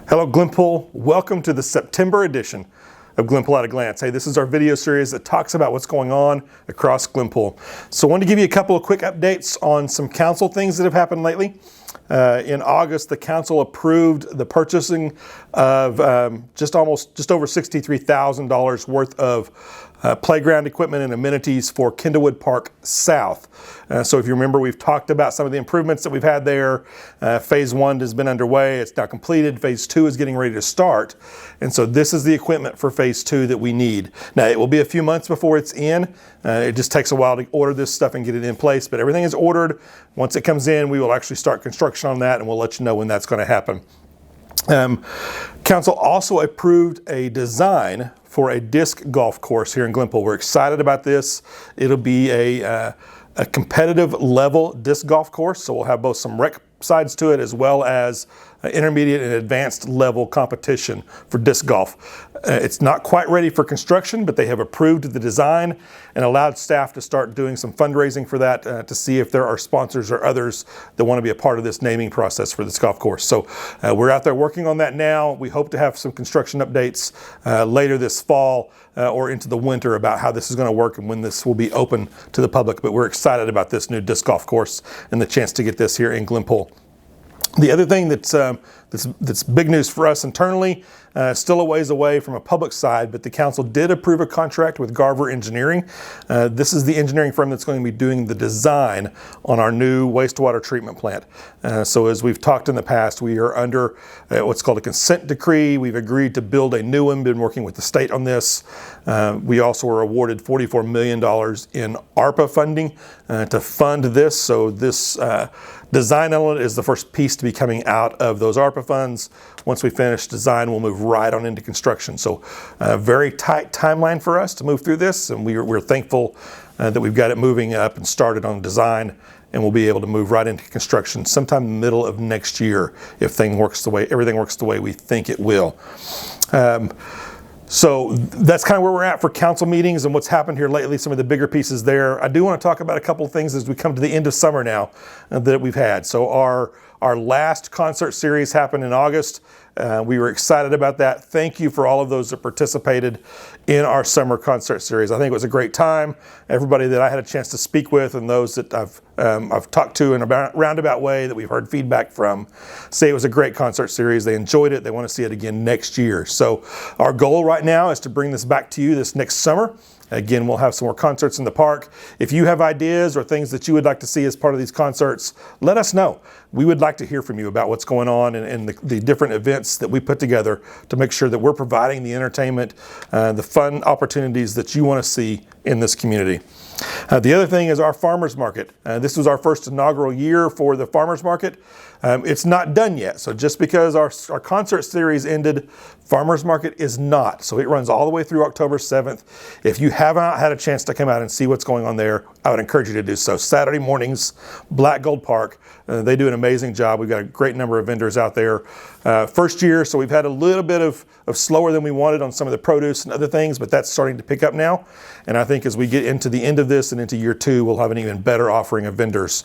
Hello Glenpool, welcome to the September edition of Glenpool at a Glance. Hey, this is our video series that talks about what's going on across Glenpool. So I wanted to give you a couple of quick updates on some council things that have happened lately. In August, the council approved the purchasing of just over $63,000 worth of playground equipment and amenities for Kindlewood Park South. So if you remember, we've talked about some of the improvements that we've had there. Phase 1 has been underway. It's now completed. Phase 2 is getting ready to start. And so this is the equipment for Phase 2 that we need. Now, it will be a few months before it's in. It just takes a while to order this stuff and get it in place, but everything is ordered. Once it comes in, we will actually start construction on that, and we'll let you know when that's going to happen. Council also approved a design for a disc golf course here in Glenpool. We're excited about this. It'll be a competitive level disc golf course, so we'll have both some rec sides to it as well as intermediate and advanced level competition for disc golf. It's not quite ready for construction, but they have approved the design and allowed staff to start doing some fundraising for that to see if there are sponsors or others that want to be a part of this naming process for this golf course. So we're out there working on that now. We hope to have some construction updates later this fall or into the winter about how this is going to work and when this will be open to the public. But we're excited about this new disc golf course and the chance to get this here in Glenpool. The other thing that's big news for us internally, still a ways away from a public side, but the council did approve a contract with Garver Engineering. This is the engineering firm that's going to be doing the design on our new wastewater treatment plant. So as we've talked in the past, we are under what's called a consent decree. We've agreed to build a new one, been working with the state on this. We also were awarded $44 million in ARPA funding to fund this. So this design element is the first piece to be coming out of those ARPA funds. Once we finish design, we'll move right on into construction. So a very tight timeline for us to move through this, and we're thankful that we've got it moving up and started on design, and we'll be able to move right into construction sometime in the middle of next year if everything works the way we think it will. So that's kind of where we're at for council meetings and what's happened here lately, some of the bigger pieces there. I do want to talk about a couple of things as we come to the end of summer now that we've had. So our last concert series happened in August. We were excited about that. Thank you for all of those that participated in our summer concert series. I think it was a great time. Everybody that I had a chance to speak with and those that I've talked to in a roundabout way that we've heard feedback from say it was a great concert series. They enjoyed it. They want to see it again next year. So our goal right now is to bring this back to you this next summer. Again, we'll have some more concerts in the park. If you have ideas or things that you would like to see as part of these concerts, let us know. We would like to hear from you about what's going on and the different events that we put together to make sure that we're providing the entertainment, the fun opportunities that you want to see in this community. The other thing is our farmers market. This was our first inaugural year for the farmers market. It's not done yet. So just because our concert series ended, farmers market is not. So it runs all the way through October 7th. If you haven't had a chance to come out and see what's going on there, I would encourage you to do so. Saturday mornings, BlackGold Park. They do an amazing job. We've got a great number of vendors out there. First year, so we've had a little bit of slower than we wanted on some of the produce and other things, but that's starting to pick up now. And I think as we get into the end of this and into year 2, we'll have an even better offering of vendors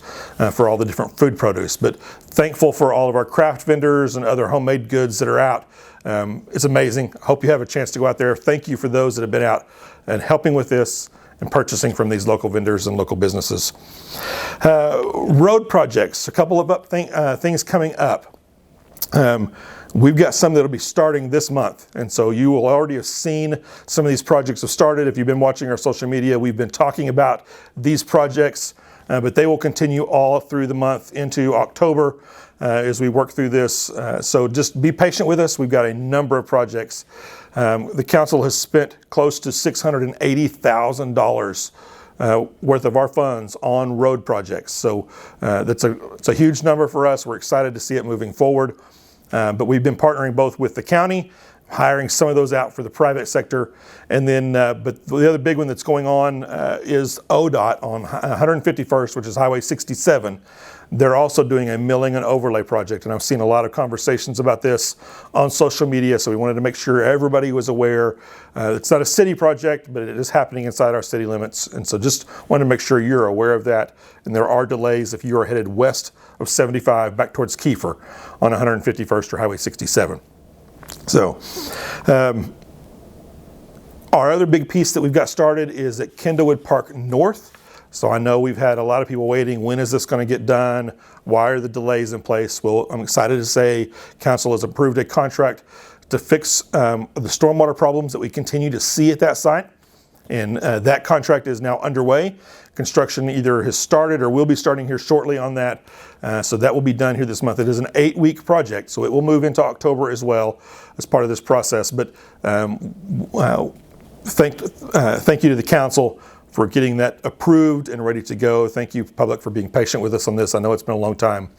for all the different food produce. But thankful for all of our craft vendors and other homemade goods that are out. It's amazing. I hope you have a chance to go out there. Thank you for those that have been out and helping with this and purchasing from these local vendors and local businesses. Road projects, a couple of things coming up. We've got some that will be starting this month, and so you will already have seen some of these projects have started. If you've been watching our social media, we've been talking about these projects, but they will continue all through the month into October as we work through this. So just be patient with us. We've got a number of projects. The council has spent close to $680,000 worth of our funds on road projects. So it's a huge number for us. We're excited to see it moving forward. But we've been partnering both with the county, hiring some of those out for the private sector. And then, but the other big one that's going on is ODOT on 151st, which is Highway 67. They're also doing a milling and overlay project. And I've seen a lot of conversations about this on social media. So we wanted to make sure everybody was aware. It's not a city project, but it is happening inside our city limits. And so just wanted to make sure you're aware of that. And there are delays if you are headed west of 75 back towards Kiefer on 151st or Highway 67. So, our other big piece that we've got started is at Kendallwood Park North. So I know we've had a lot of people waiting. When is this going to get done? Why are the delays in place? Well, I'm excited to say council has approved a contract to fix the stormwater problems that we continue to see at that site. And that contract is now underway. Construction either has started or will be starting here shortly on that. So that will be done here this month. It is an 8-week project, so it will move into October as well as part of this process. But thank you to the council for getting that approved and ready to go. Thank you, public, for being patient with us on this. I know it's been a long time.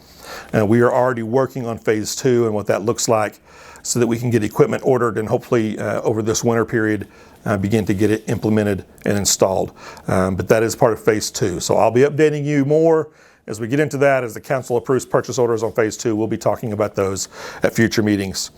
We are already working on phase 2 and what that looks like so that we can get equipment ordered and hopefully over this winter period begin to get it implemented and installed. But that is part of phase 2. So I'll be updating you more as we get into that. As the council approves purchase orders on phase 2, we'll be talking about those at future meetings.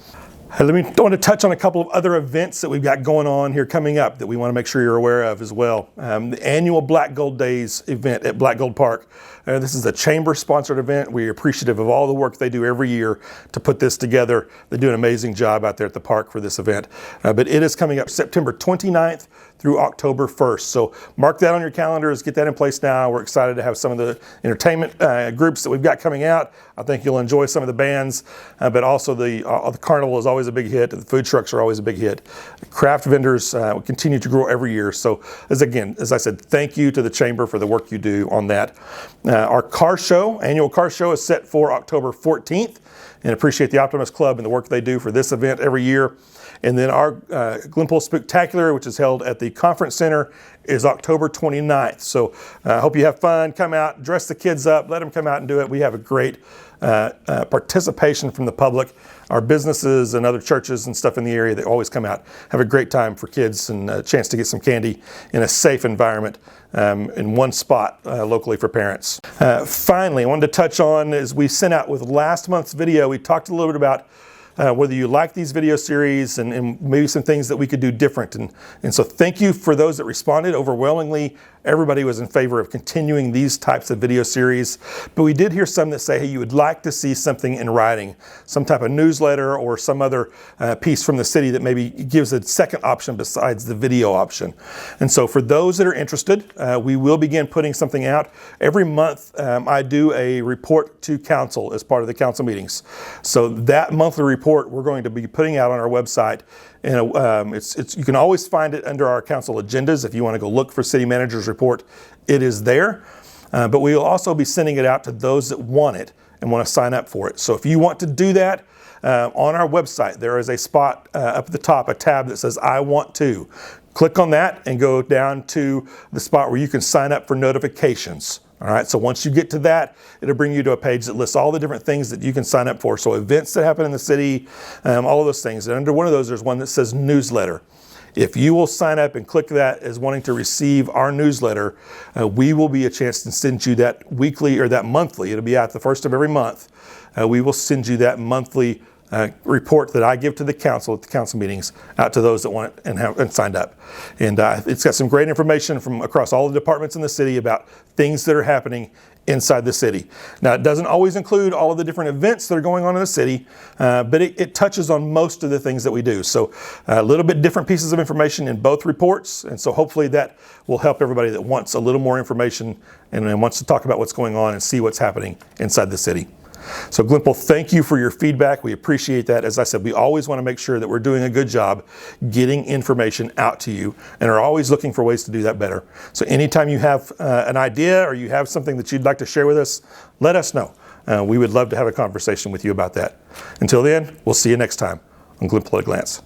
I want to touch on a couple of other events that we've got going on here coming up that we want to make sure you're aware of as well. The annual BlackGold Days event at BlackGold Park. This is a chamber-sponsored event. We're appreciative of all the work they do every year to put this together. They do an amazing job out there at the park for this event. But it is coming up September 29th through October 1st. So mark that on your calendars, get that in place now. We're excited to have some of the entertainment groups that we've got coming out. I think you'll enjoy some of the bands, but also the carnival is always a big hit. The food trucks are always a big hit. Craft vendors continue to grow every year. So as I said, thank you to the Chamber for the work you do on that. Our car show, annual car show, is set for October 14th, and appreciate the Optimist Club and the work they do for this event every year. And then our Glenpool Spooktacular, which is held at the Conference Center, is October 29th. So I hope you have fun. Come out, dress the kids up, let them come out and do it. We have a great participation from the public. Our businesses and other churches and stuff in the area, they always come out, have a great time for kids and a chance to get some candy in a safe environment in one spot locally for parents. Finally, I wanted to touch on, as we sent out with last month's video, we talked a little bit about whether you like these video series and maybe some things that we could do different. And so thank you for those that responded. Overwhelmingly, everybody was in favor of continuing these types of video series. But we did hear some that say, hey, you would like to see something in writing, some type of newsletter or some other piece from the city that maybe gives a second option besides the video option. And so for those that are interested, we will begin putting something out. Every month, I do a report to council as part of the council meetings. So that monthly report we're going to be putting out on our website. And you can always find it under our council agendas. If you want to go look for City Manager's report, it is there. But we will also be sending it out to those that want it and want to sign up for it. So if you want to do that, on our website, there is a spot up at the top, a tab that says I want to. Click on that and go down to the spot where you can sign up for notifications. All right, so once you get to that, it'll bring you to a page that lists all the different things that you can sign up for. So events that happen in the city, all of those things. And under one of those, there's one that says newsletter. If you will sign up and click that as wanting to receive our newsletter, we will be a chance to send you that weekly or that monthly. It'll be out the first of every month. We will send you that monthly report that I give to the council at the council meetings out to those that want it and signed up. And it's got some great information from across all the departments in the city about things that are happening inside the city. Now, it doesn't always include all of the different events that are going on in the city, but it touches on most of the things that we do. So a little bit different pieces of information in both reports. And so hopefully that will help everybody that wants a little more information and wants to talk about what's going on and see what's happening inside the city. So Glenpool, thank you for your feedback. We appreciate that. As I said, we always want to make sure that we're doing a good job getting information out to you and are always looking for ways to do that better. So anytime you have an idea or you have something that you'd like to share with us, let us know. We would love to have a conversation with you about that. Until then, we'll see you next time on Glenpool at a Glance.